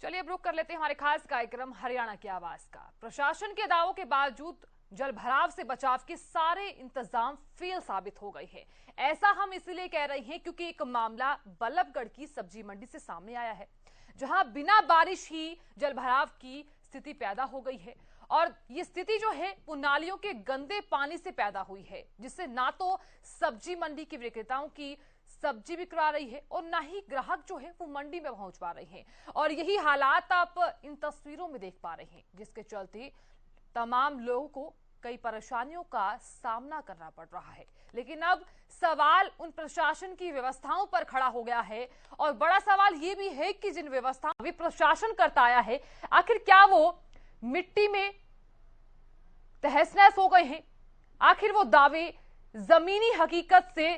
चलिए अब रुक कर लेते हैं हमारे खास कार्यक्रम हरियाणा की आवाज का। प्रशासन के दावों के बावजूद जल भराव से बचाव के सारे इंतजाम फेल साबित हो गए हैं। ऐसा हम इसलिए कह रहे हैं क्योंकि एक मामला बल्लभगढ़ की सब्जी मंडी से सामने आया है, जहां बिना बारिश ही जल भराव की स्थिति पैदा हो गई है। और ये स्थिति जो है वो नालियों के गंदे पानी से पैदा हुई है, जिससे ना तो सब्जी मंडी के विक्रेताओं की सब्जी बिकवा रही है और ना ही ग्राहक जो है वो मंडी में पहुंच पा रहे हैं। और यही हालात आप इन तस्वीरों में देख पा रहे हैं, जिसके चलते तमाम लोगों को कई परेशानियों का सामना करना पड़ रहा है। लेकिन अब सवाल उन प्रशासन की व्यवस्थाओं पर खड़ा हो गया है और बड़ा सवाल ये भी है कि जिन व्यवस्थाओं भी प्रशासन करता आया है, आखिर क्या वो मिट्टी में तहस नहस हो गए हैं? आखिर वो दावे जमीनी हकीकत से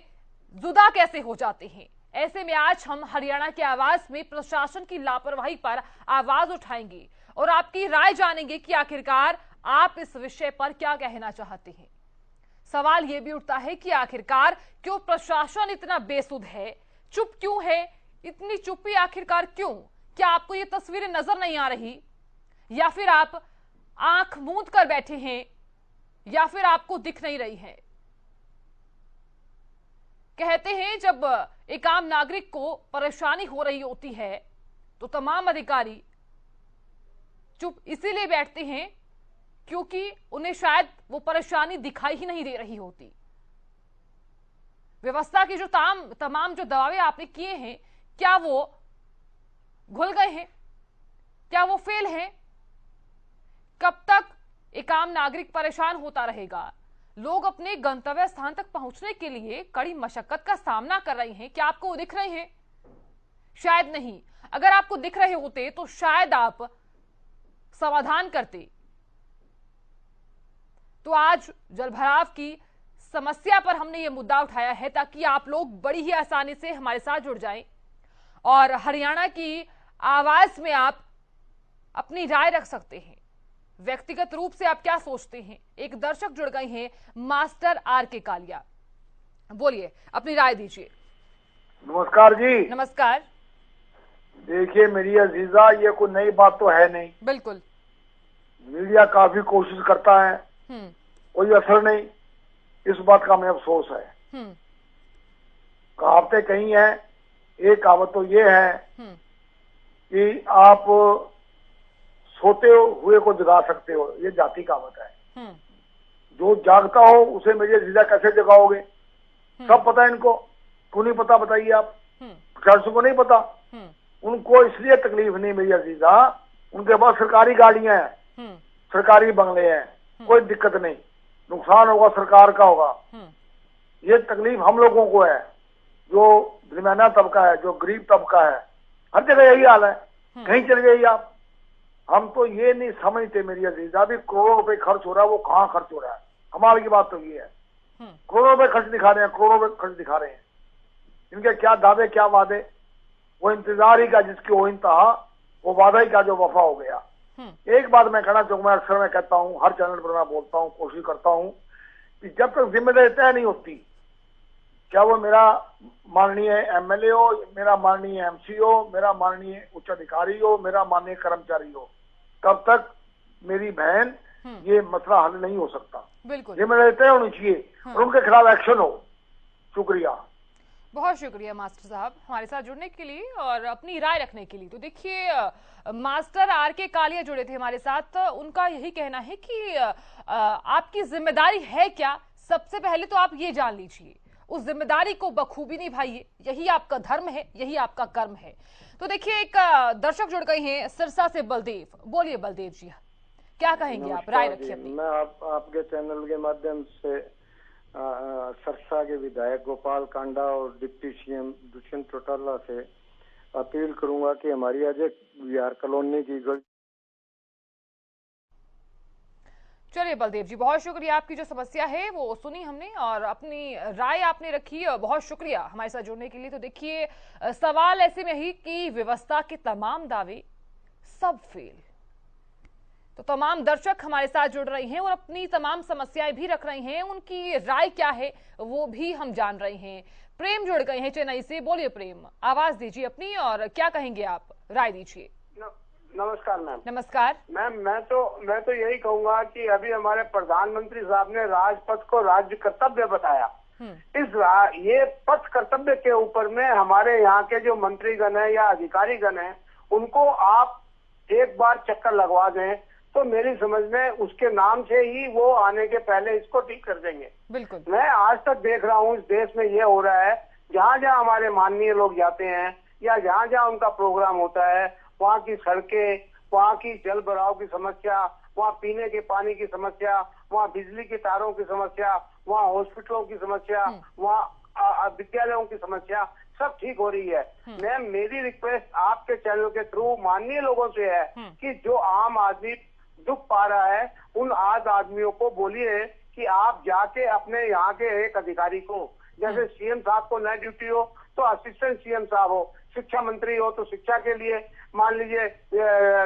जुदा कैसे हो जाते हैं? ऐसे में आज हम हरियाणा की आवाज में प्रशासन की लापरवाही पर आवाज उठाएंगे और आपकी राय जानेंगे कि आखिरकार आप इस विषय पर क्या कहना चाहते हैं। सवाल यह भी उठता है कि आखिरकार क्यों प्रशासन इतना बेसुध है, चुप क्यों है, इतनी चुप्पी आखिरकार क्यों? क्या आपको ये तस्वीरें नजर नहीं आ रही, या फिर आप आंख मूंद कर बैठे हैं, या फिर आपको दिख नहीं रही है? कहते हैं जब एक आम नागरिक को परेशानी हो रही होती है तो तमाम अधिकारी चुप इसीलिए बैठते हैं क्योंकि उन्हें शायद वो परेशानी दिखाई ही नहीं दे रही होती। व्यवस्था की जो तमाम जो दावे आपने किए हैं, क्या वो घुल गए हैं? क्या वो फेल हैं? कब तक एक आम नागरिक परेशान होता रहेगा? लोग अपने गंतव्य स्थान तक पहुंचने के लिए कड़ी मशक्कत का सामना कर रहे हैं। क्या आपको दिख रहे हैं? शायद नहीं। अगर आपको दिख रहे होते तो शायद आप समाधान करते। तो आज जलभराव की समस्या पर हमने ये मुद्दा उठाया है ताकि आप लोग बड़ी ही आसानी से हमारे साथ जुड़ जाएं और हरियाणा की आवाज में आप अपनी राय रख सकते हैं। व्यक्तिगत रूप से आप क्या सोचते हैं? एक दर्शक जुड़ गए हैं, मास्टर आर के कालिया। बोलिए, अपनी राय दीजिए। नमस्कार जी। नमस्कार। देखिए मेरी अजीजा, ये कोई नई बात तो है नहीं। बिल्कुल। मीडिया काफी कोशिश करता है, कोई असर नहीं। इस बात का हमें अफसोस है। कहावतें कही हैं, एक कहावत तो ये है कि आप सोते हुए को जगा सकते हो, ये जाति कहावत है। जो जागता हो उसे मेरी अजीजा कैसे जगाओगे? सब पता है इनको, क्यों नहीं पता बताइए आप? प्रशासन को नहीं पता। उनको इसलिए तकलीफ नहीं मेरी अजीजा, उनके पास सरकारी गाड़ियां हैं, सरकारी बंगले हैं, कोई दिक्कत नहीं। नुकसान होगा सरकार का होगा। ये तकलीफ हम लोगों को है, जो दरमियाना तबका है, जो गरीब तबका है। हर जगह यही हाल है। कहीं चले जाइए आप। हम तो ये नहीं समझते मेरी अजीजा, भी करोड़ों रुपए खर्च हो रहा है, वो कहाँ खर्च हो रहा है? हमारी की बात तो ये है, करोड़ों रुपए खर्च दिखा रहे हैं, करोड़ों रुपए खर्च दिखा रहे हैं। इनके क्या दावे, क्या वादे? वो इंतजार ही का जिसकी वो इंतहा, वो वादा ही का जो वफा हो गया। एक बात मैं कहना चाहूंगा, मैं अक्सर मैं कहता हूँ, हर चैनल पर मैं बोलता हूँ, कोशिश करता हूँ कि जब तक जिम्मेदारी तय नहीं होती, क्या वो मेरा माननीय एमएलए हो, मेरा माननीय एमसी हो, मेरा माननीय उच्च अधिकारी हो, मेरा माननीय कर्मचारी हो, तब तक मेरी बहन ये मसला हल नहीं हो सकता। बिल्कुल जिम्मेदारी तय होनी चाहिए और उनके खिलाफ एक्शन हो। शुक्रिया, बहुत शुक्रिया मास्टर साहब हमारे साथ जुड़ने के लिए और अपनी राय रखने के लिए। तो देखिए, मास्टर आर के कालिया जुड़े थे हमारे साथ। उनका यही कहना है कि आपकी जिम्मेदारी है क्या? सबसे पहले तो आप ये जान लीजिए, उस जिम्मेदारी को बखूबी निभाइए। यही आपका धर्म है, यही आपका कर्म है। तो देखिए, एक दर्शक जुड़ गए हैं सिरसा से, बलदेव। बोलिए बलदेव जी, क्या कहेंगे आप? राय रखिए अपनी। मैं आपके चैनल के माध्यम से सरसा के विधायक गोपाल कांडा और डिप्टी सीएम दुष्यंत चौटाला से अपील करूंगा कि हमारी अजय विहार कॉलोनी की चलिए बलदेव जी, बहुत शुक्रिया। आपकी जो समस्या है वो सुनी हमने और अपनी राय आपने रखी। बहुत शुक्रिया हमारे साथ जुड़ने के लिए। तो देखिए, सवाल ऐसे में ही कि व्यवस्था के तमाम दावे सब फेल। तो तमाम दर्शक हमारे साथ जुड़ रहे हैं और अपनी तमाम समस्याएं भी रख रहे हैं। उनकी राय क्या है वो भी हम जान रहे हैं। प्रेम जुड़ गए हैं चेन्नई से। बोलिए प्रेम, आवाज दीजिए अपनी और क्या कहेंगे आप? राय दीजिए। नमस्कार मैम। नमस्कार मैम मैं तो यही कहूंगा कि अभी हमारे प्रधानमंत्री साहब ने राजपथ को राज्य कर्तव्य बताया। ये पथ कर्तव्य के ऊपर में हमारे यहाँ के जो मंत्रीगण है या अधिकारीगण है, उनको आप एक बार चक्कर लगवा दें तो मेरी समझ में उसके नाम से ही वो आने के पहले इसको ठीक कर देंगे। बिल्कुल। मैं आज तक देख रहा हूँ इस देश में ये हो रहा है, जहाँ जहाँ हमारे माननीय लोग जाते हैं या जहाँ जहाँ उनका प्रोग्राम होता है, वहाँ की सड़कें, वहाँ की जल भराव की समस्या, वहाँ पीने के पानी की समस्या, वहाँ बिजली के तारों की समस्या, वहाँ हॉस्पिटलों की समस्या, वहाँ विद्यालयों की समस्या सब ठीक हो रही है। मैम मेरी रिक्वेस्ट आपके चैनल के थ्रू माननीय लोगों से है कि जो आम आदमी दुख पा रहा है, उन आज आदमियों को बोलिए कि आप जाके अपने यहाँ के एक अधिकारी को, जैसे सीएम साहब को नई ड्यूटी हो तो असिस्टेंट सीएम साहब हो, शिक्षा मंत्री हो तो शिक्षा के लिए, मान लीजिए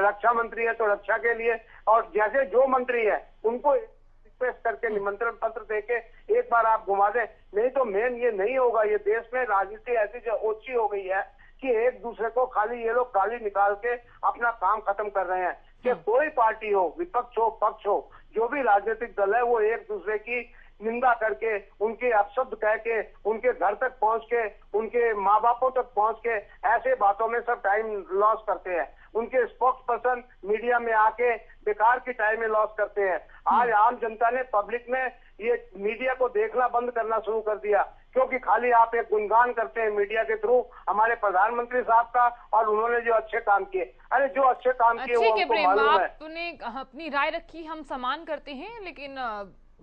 रक्षा मंत्री है तो रक्षा के लिए, और जैसे जो मंत्री है उनको रिक्वेस्ट करके निमंत्रण पत्र देके एक बार आप घुमा दें। नहीं तो मेन ये नहीं होगा। ये देश में राजनीति ऐसी जो ओछी हो गई है कि एक दूसरे को खाली ये लोग गाली निकाल के अपना काम खत्म कर रहे हैं। कि कोई पार्टी हो, विपक्ष हो, पक्ष हो, जो भी राजनीतिक दल है, वो एक दूसरे की निंदा करके, उनके अपशब्द कह के, उनके घर तक पहुंच के, उनके माँ बापों तक पहुंच के ऐसे बातों में सब टाइम लॉस करते हैं। उनके स्पोक्स पर्सन मीडिया में आके बेकार की टाइम में लॉस करते हैं। आज आम जनता ने, पब्लिक ने ये मीडिया को देखना बंद करना शुरू कर दिया, क्योंकि खाली आप एक गुणगान करते हैं मीडिया के थ्रू हमारे प्रधानमंत्री साहब का, और उन्होंने जो अच्छे काम किए, अरे जो अच्छे काम किए वो हमको मालूम है। आपने अपनी राय रखी, हम सम्मान करते हैं, लेकिन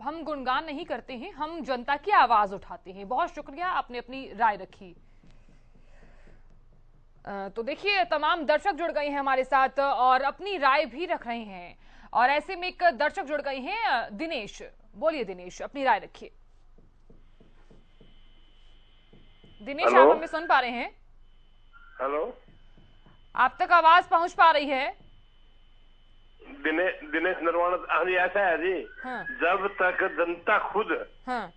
हम गुणगान नहीं करते हैं, हम जनता की आवाज उठाते हैं। बहुत शुक्रिया, आपने अपनी राय रखी। तो देखिए तमाम दर्शक जुड़ गए हैं हमारे साथ और अपनी राय भी रख रहे हैं, और ऐसे में एक दर्शक जुड़ गए हैं, दिनेश। बोलिए दिनेश, अपनी राय रखिए। दिनेश, आप हमें सुन पा रहे हैं? हेलो, आप तक आवाज पहुंच पा रही है? दिनेश नरवाना। हाँ जी, ऐसा है जी। हाँ। जब तक जनता खुद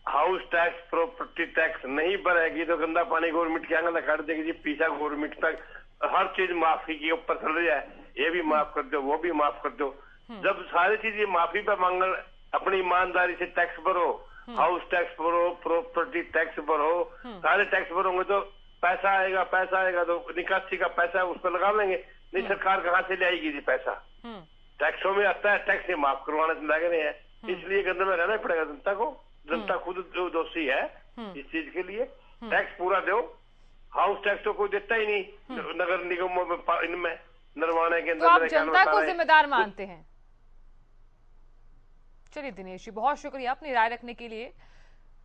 हाउस टैक्स, प्रॉपर्टी टैक्स नहीं भरेगी तो गंदा पानी गवर्नमेंट के आंगन काट देगी जी। पीछा गवर्नमेंट तक हर चीज माफी के ऊपर चल रही है, ये भी माफ कर दो, वो भी माफ कर दो। जब सारी चीज ये माफी पे मांगन, अपनी ईमानदारी से टैक्स भरो, हाउस टैक्स भरो, प्रॉपर्टी टैक्स भरो, सारे टैक्स भरोगे तो पैसा आएगा तो निकासी का पैसा उस पर लगा लेंगे। नहीं, सरकार कहाँ से ले आएगी जी पैसा? टैक्सों में आता है, टैक्स से माफ करवाने से लगे नहीं है। इसलिए गंदे में रहना पड़ेगा जनता को। जनता खुद दोषी है इस चीज के लिए। टैक्स पूरा दो। हाउस टैक्स तो कोई देता ही नहीं नगर निगमों में, इनमें नरवाने के अंदर। तो आप जनता को जिम्मेदार मानते हैं? चलिए दिनेश जी, बहुत शुक्रिया अपनी राय रखने के लिए,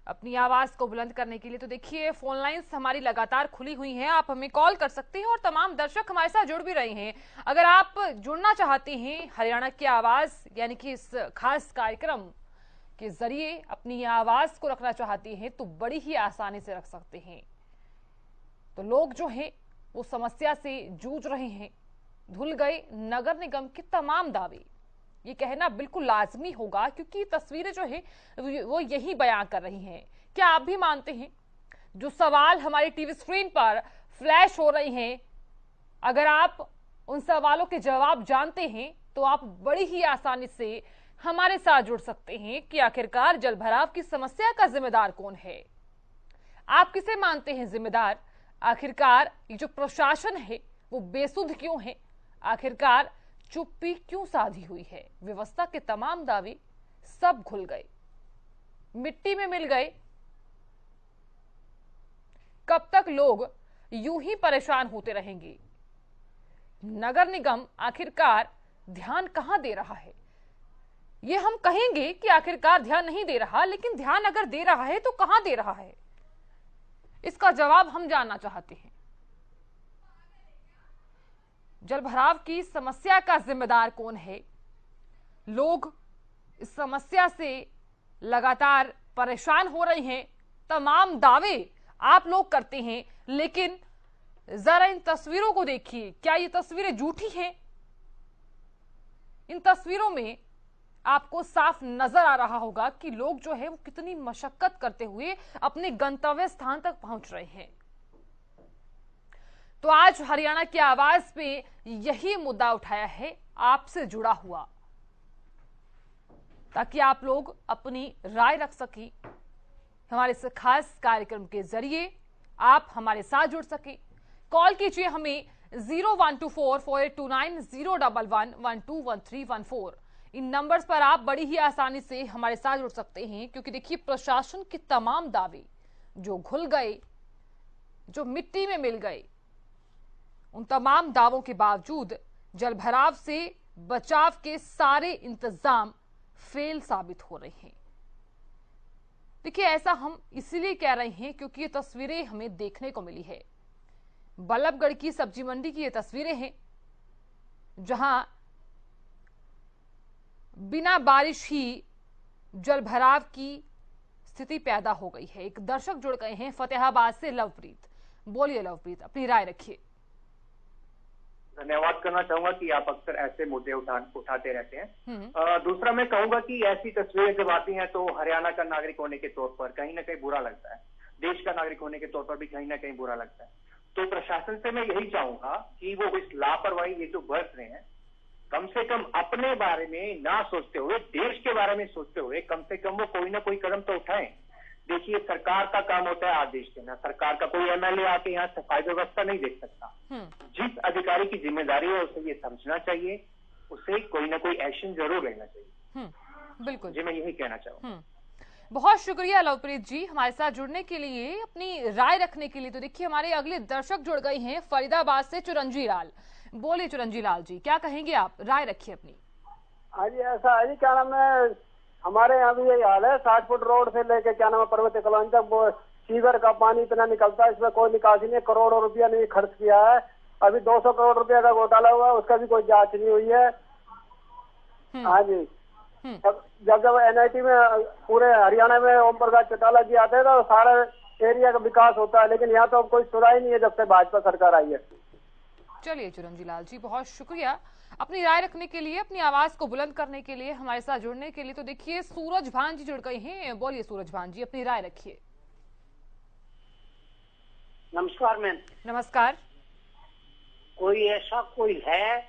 अपनी आवाज को बुलंद करने के लिए। तो देखिए फोन लाइंस हमारी लगातार खुली हुई हैं, आप हमें कॉल कर सकते हैं, और तमाम दर्शक हमारे साथ जुड़ भी रहे हैं। अगर आप जुड़ना चाहते हैं हरियाणा की आवाज यानी कि इस खास कार्यक्रम के जरिए अपनी आवाज को रखना चाहते हैं तो बड़ी ही आसानी से रख सकते हैं। तो लोग जो हैं वो समस्या से जूझ रहे हैं, धुल गए नगर निगम के तमाम दावे। ये कहना बिल्कुल लाजमी होगा क्योंकि तस्वीरें जो है वो यही बयां कर रही हैं। क्या आप भी मानते हैं जो सवाल हमारी टीवी स्क्रीन पर फ्लैश हो रहे हैं, अगर आप उन सवालों के जवाब जानते हैं तो आप बड़ी ही आसानी से हमारे साथ जुड़ सकते हैं कि आखिरकार जलभराव की समस्या का जिम्मेदार कौन है? आप किसे मानते हैं जिम्मेदार? आखिरकार ये जो प्रशासन है वो बेसुध क्यों है? आखिरकार चुप्पी क्यों साधी हुई है? व्यवस्था के तमाम दावे सब घुल गए, मिट्टी में मिल गए। कब तक लोग यूं ही परेशान होते रहेंगे? नगर निगम आखिरकार ध्यान कहां दे रहा है? ये हम कहेंगे कि आखिरकार ध्यान नहीं दे रहा, लेकिन ध्यान अगर दे रहा है तो कहां दे रहा है? इसका जवाब हम जानना चाहते हैं। जलभराव की समस्या का जिम्मेदार कौन है? लोग इस समस्या से लगातार परेशान हो रहे हैं, तमाम दावे आप लोग करते हैं, लेकिन जरा इन तस्वीरों को देखिए। क्या ये तस्वीरें झूठी हैं? इन तस्वीरों में आपको साफ नजर आ रहा होगा कि लोग जो है वो कितनी मशक्कत करते हुए अपने गंतव्य स्थान तक पहुंच रहे हैं। तो आज हरियाणा की आवाज पे यही मुद्दा उठाया है, आपसे जुड़ा हुआ, ताकि आप लोग अपनी राय रख सकें। हमारे इस खास कार्यक्रम के जरिए आप हमारे साथ जुड़ सके। कॉल कीजिए हमें 012448290111121314। इन नंबर्स पर आप बड़ी ही आसानी से हमारे साथ जुड़ सकते हैं, क्योंकि देखिए प्रशासन के तमाम दावे जो घुल गए, जो मिट्टी में मिल गए, उन तमाम दावों के बावजूद जलभराव से बचाव के सारे इंतजाम फेल साबित हो रहे हैं। देखिए ऐसा हम इसलिए कह रहे हैं क्योंकि ये तस्वीरें हमें देखने को मिली है। बल्लभगढ़ की सब्जी मंडी की ये तस्वीरें हैं, जहां बिना बारिश ही जलभराव की स्थिति पैदा हो गई है। एक दर्शक जुड़ गए हैं फतेहाबाद से, लवप्रीत। बोलिए लवप्रीत, अपनी राय रखिए। धन्यवाद करना चाहूंगा कि आप अक्सर ऐसे मुद्दे उठाते रहते हैं। दूसरा मैं कहूंगा कि ऐसी तस्वीरें जब आती हैं तो हरियाणा का नागरिक होने के तौर पर कहीं ना कहीं बुरा लगता है, देश का नागरिक होने के तौर पर भी कहीं ना कहीं बुरा लगता है। तो प्रशासन से मैं यही चाहूंगा कि वो इस लापरवाही ये जो बरत रहे हैं, कम से कम अपने बारे में ना सोचते हुए, देश के बारे में सोचते हुए कम से कम वो कोई ना कोई कदम तो उठाएं। देखिए सरकार का काम होता है आदेश देना, सरकार का कोई एमएलए आके यहाँ सफाई व्यवस्था नहीं देख सकता। जिस अधिकारी की जिम्मेदारी है उसे ये समझना चाहिए, उसे कोई ना कोई एक्शन जरूर लेना चाहिए। बिल्कुल जी, मैं यही कहना चाहूंगा। बहुत शुक्रिया लवप्रीत जी हमारे साथ जुड़ने के लिए, अपनी राय रखने के लिए। तो देखिए हमारे अगले दर्शक जुड़ गए हैं फरीदाबाद से, चिरंजी लाल। बोलिए चिरंजी लाल जी, क्या कहेंगे आप, राय रखिए अपनी। हाँ जी, ऐसा है जी, क्या नाम है, हमारे यहाँ भी यही हाल है। 60 फुट रोड से लेके क्या नाम है पर्वतीय कॉलोनी तक वो सीवर का पानी इतना निकलता है, इसमें कोई निकासी नहीं। करोड़ों रुपया नहीं खर्च किया है, अभी 200 करोड़ रुपया का घोटाला हुआ है, उसका भी कोई जांच नहीं हुई है। हाँ जी, जब एनआईटी में पूरे हरियाणा में ओम प्रकाश चौटाला जी आते हैं तो सारे एरिया का विकास होता है, लेकिन यहाँ तो अब कोई सुराई नहीं है जब से भाजपा सरकार आई है। चलिए चिरंजी लाल जी, बहुत शुक्रिया अपनी राय रखने के लिए, अपनी आवाज को बुलंद करने के लिए, हमारे साथ जुड़ने के लिए। तो देखिए सूरज भान जी जुड़ गए हैं। बोलिए सूरज भान जी, अपनी राय रखिए। नमस्कार मैम। नमस्कार। कोई ऐसा कोई है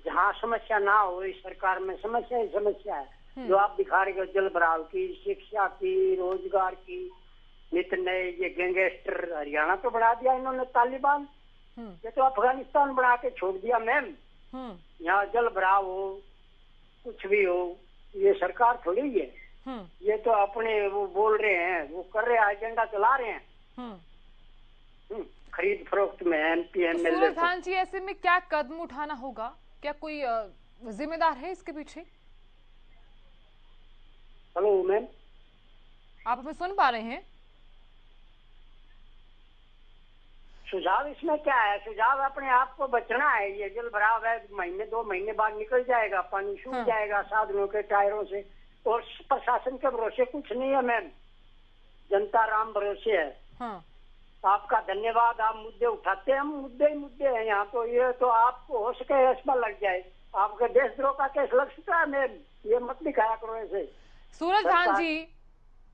जहाँ समस्या ना हो? इस सरकार में समस्या ही समस्या है जो आप दिखा रहे हो, जल भराव की, शिक्षा की, रोजगार की, नित नए ये गैंगस्टर। हरियाणा तो बढ़ा दिया इन्होंने तालिबान, ये तो अफगानिस्तान बना के छोड़ दिया मैम। यहाँ जल भराव हो, कुछ भी हो, ये सरकार थोड़ी है। ये तो अपने वो बोल रहे हैं, वो कर रहे हैं, एजेंडा चला रहे हैं खरीद फरोख्त में एमपी एमएलए। सूरज भान जी, ऐसे में क्या कदम उठाना होगा? क्या कोई जिम्मेदार है इसके पीछे? हेलो मैम, आप हमें सुन पा रहे हैं? सुझाव इसमें क्या है? सुझाव अपने आप को बचना है। ये जल भराव है, महीने 2 महीने बाद निकल जाएगा, पानी सूख जाएगा साधनों के टायरों से, और प्रशासन के भरोसे कुछ नहीं है मैम, जनता राम भरोसे है। आपका धन्यवाद, आप मुद्दे उठाते हैं, हम मुद्दे ही मुद्दे हैं यहाँ। तो ये तो आपको हो सके एस्मा लग जाए, आपके देशद्रोह का केस लग सकता है मैम, ये मत दिखाया करो ऐसे। सूरज भान जी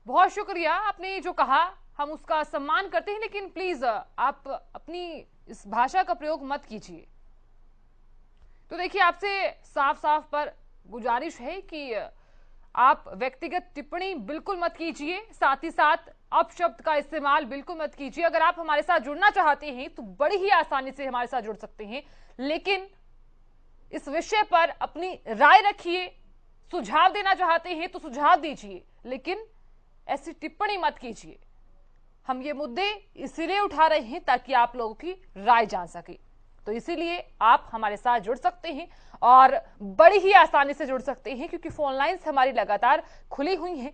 बहुत शुक्रिया, आपने जो कहा हम उसका सम्मान करते हैं, लेकिन प्लीज आप अपनी इस भाषा का प्रयोग मत कीजिए। तो देखिए आपसे साफ साफ पर गुजारिश है कि आप व्यक्तिगत टिप्पणी बिल्कुल मत कीजिए, साथ ही साथ अपशब्द का इस्तेमाल बिल्कुल मत कीजिए। अगर आप हमारे साथ जुड़ना चाहते हैं तो बड़ी ही आसानी से हमारे साथ जुड़ सकते हैं, लेकिन इस विषय पर अपनी राय रखिए। सुझाव देना चाहते हैं तो सुझाव दीजिए, लेकिन ऐसी टिप्पणी मत कीजिए। हम ये मुद्दे इसीलिए उठा रहे हैं ताकि आप लोगों की राय जान सके। तो इसीलिए आप हमारे साथ जुड़ सकते हैं और बड़ी ही आसानी से जुड़ सकते हैं, क्योंकि फोन लाइन्स हमारी लगातार खुली हुई हैं।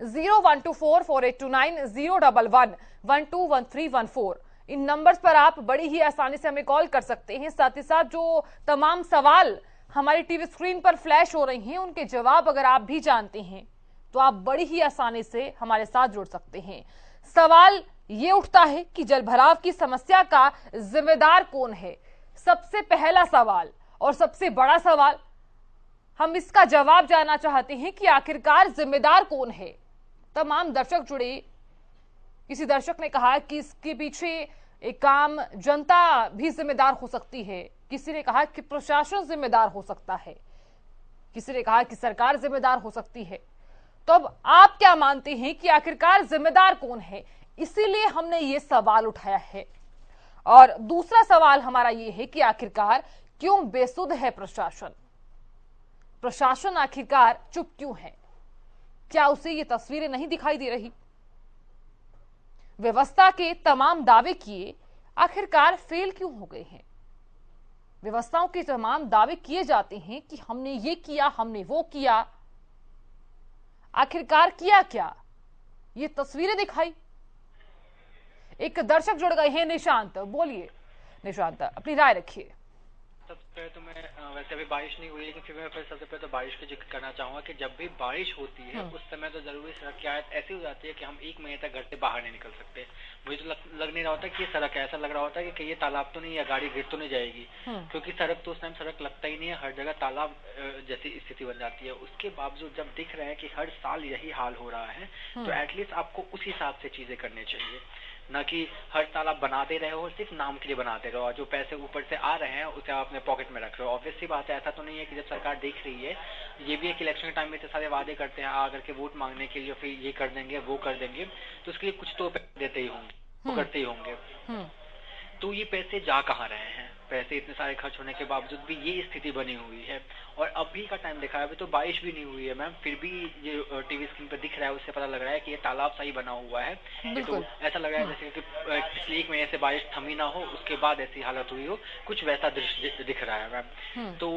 012448290111121314 इन नंबर्स पर आप बड़ी ही आसानी से हमें कॉल कर सकते हैं। साथ ही साथ जो तमाम सवाल हमारी टीवी स्क्रीन पर फ्लैश हो रही हैं, उनके जवाब अगर आप भी जानते हैं तो आप बड़ी ही आसानी से हमारे साथ जुड़ सकते हैं। सवाल ये उठता है कि जलभराव की समस्या का जिम्मेदार कौन है? सबसे पहला सवाल और सबसे बड़ा सवाल, हम इसका जवाब जानना चाहते हैं कि आखिरकार जिम्मेदार कौन है। तमाम दर्शक जुड़े। किसी दर्शक ने कहा कि इसके पीछे एक काम जनता भी जिम्मेदार हो सकती है, किसी ने कहा कि प्रशासन जिम्मेदार हो सकता है, किसी ने कहा कि सरकार जिम्मेदार हो सकती है। तो अब आप क्या मानते हैं कि आखिरकार जिम्मेदार कौन है? इसीलिए हमने ये सवाल उठाया है। और दूसरा सवाल हमारा ये है कि आखिरकार क्यों बेसुध है प्रशासन? प्रशासन आखिरकार चुप क्यों है? क्या उसे ये तस्वीरें नहीं दिखाई दे रही? व्यवस्था के तमाम दावे किए, आखिरकार फेल क्यों हो गए हैं? व्यवस्थाओं के तमाम दावे किए जाते हैं कि हमने ये किया, हमने वो किया, आखिरकार किया क्या? ये तस्वीरें दिखाई। एक दर्शक जुड़ गए हैं, निशांत। बोलिए निशांत, अपनी राय रखिए। सबसे पहले तो मैं वैसे अभी बारिश नहीं हुई, लेकिन फिर मैं सबसे पहले तो बारिश का जिक्र करना चाहूंगा कि जब भी बारिश होती है उस समय तो जरूरी सड़क की हालत ऐसी हो जाती है कि हम 1 महीने तक घर से बाहर नहीं निकल सकते। मुझे तो लग नहीं रहा होता कि ये सड़क है, ऐसा लग रहा होता है कि ये तालाब तो नहीं या गाड़ी गिर तो नहीं जाएगी, क्योंकि सड़क तो उस टाइम सड़क लगता ही नहीं है, हर जगह तालाब जैसी स्थिति बन जाती है। उसके बावजूद जब दिख रहा है कि हर साल यही हाल हो रहा है, तो एटलीस्ट आपको उस हिसाब से चीजें करनी चाहिए, न कि हर साल आप बनाते रहे हो, सिर्फ नाम के लिए बनाते रहो, और जो पैसे ऊपर से आ रहे हैं उसे आप अपने पॉकेट में रख रहे हो। ऑब्वियस सी बात है, ऐसा तो नहीं है कि जब सरकार देख रही है, ये भी एक इलेक्शन के टाइम में इतने सारे वादे करते हैं आकर के वोट मांगने के लिए, फिर ये कर देंगे वो कर देंगे, तो उसके लिए कुछ तो देते ही होंगे, वो करते ही होंगे। तो ये पैसे जा कहाँ रहे हैं? पैसे इतने सारे खर्च होने के बावजूद भी ये स्थिति बनी हुई है। और अभी का टाइम देखा है, अभी तो बारिश भी नहीं हुई है मैम, फिर भी ये टीवी स्क्रीन पर दिख रहा है, उससे पता लग रहा है कि ये तालाब सा ही बना हुआ है। तो ऐसा लग रहा है जैसे कि पिछले 1 महीने से बारिश थमी ना हो, उसके बाद ऐसी हालत हुई हो, कुछ वैसा दृश्य दिख रहा है मैम। तो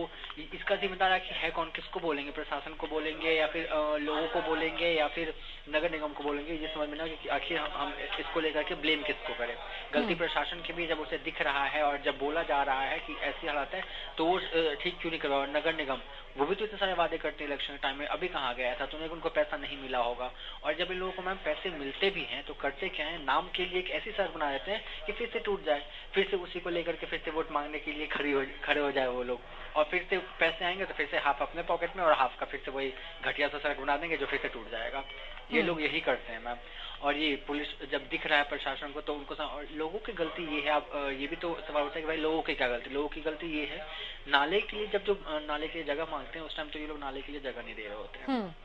इसका जिम्मेदार है कौन? किसको बोलेंगे? प्रशासन को बोलेंगे या फिर लोगों को बोलेंगे या फिर नगर निगम को बोलेंगे? ये समझ में ना कि आखिर हम इसको लेकर के ब्लेम किसको करें? गलती प्रशासन की भी जब उसे दिख रहा है और जब बोला जा रहा है कि ऐसी हालत है, तो वो ठीक क्यों नहीं करवा? नगर निगम वो भी तो इतने सारे वादे करते हैं इलेक्शन टाइम में, अभी कहाँ गया था? तो उनको पैसा नहीं मिला होगा। और जब इन लोगों को मैम पैसे मिलते भी हैं तो करते क्या है, नाम के लिए एक ऐसी सड़क बना देते हैं कि फिर से टूट जाए, फिर से उसी को लेकर के फिर से वोट मांगने के लिए खड़े हो जाए वो लोग, और फिर से पैसे आएंगे तो फिर से हाफ अपने पॉकेट में और हाफ का फिर से वही घटिया सा सड़क बना देंगे जो फिर से टूट जाएगा। ये लोग यही करते हैं मैम। और ये पुलिस जब दिख रहा है प्रशासन को तो उनको और लोगों की गलती ये है। आप ये भी तो सवाल उठता है कि भाई लोगों की क्या गलती? लोगों की गलती ये है, नाले के लिए जब जो नाले के लिए जगह मांगते हैं उस टाइम तो ये लोग नाले के लिए जगह नहीं दे रहे होते हैं।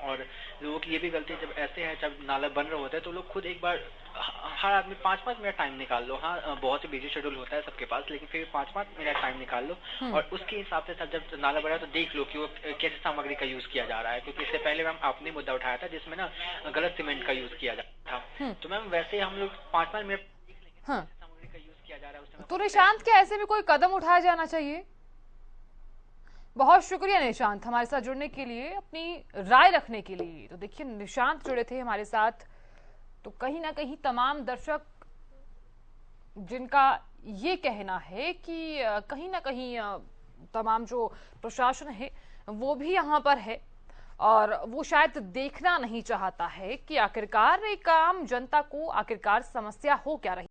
और लोगों की ये भी गलती है, जब ऐसे है जब नाला बन रहे होते हैं तो लोग खुद एक बार, हर आदमी 5-5 मिनट टाइम निकाल लो। हाँ, बहुत ही बिजी शेड्यूल होता है सबके पास, लेकिन फिर 5-5 मिनट टाइम निकाल लो और उसके हिसाब से जब नाला बना तो देख लो कि वो कैसे सामग्री का यूज किया जा रहा है। क्योंकि इससे पहले मैम आपने मुद्दा उठाया था जिसमें ना गलत सीमेंट का यूज किया जाता था, तो मैम वैसे हम लोग 5-5 मिनट सामग्री का यूज किया जा रहा है। तो निशांत, क्या ऐसे में कोई कदम उठाया जाना चाहिए? बहुत शुक्रिया निशांत हमारे साथ जुड़ने के लिए, अपनी राय रखने के लिए। तो देखिए, निशांत जुड़े थे हमारे साथ। तो कहीं ना कहीं तमाम दर्शक जिनका ये कहना है कि कहीं ना कहीं तमाम जो प्रशासन है वो भी यहाँ पर है और वो शायद देखना नहीं चाहता है कि आखिरकार एक आम जनता को आखिरकार समस्या हो क्या रही।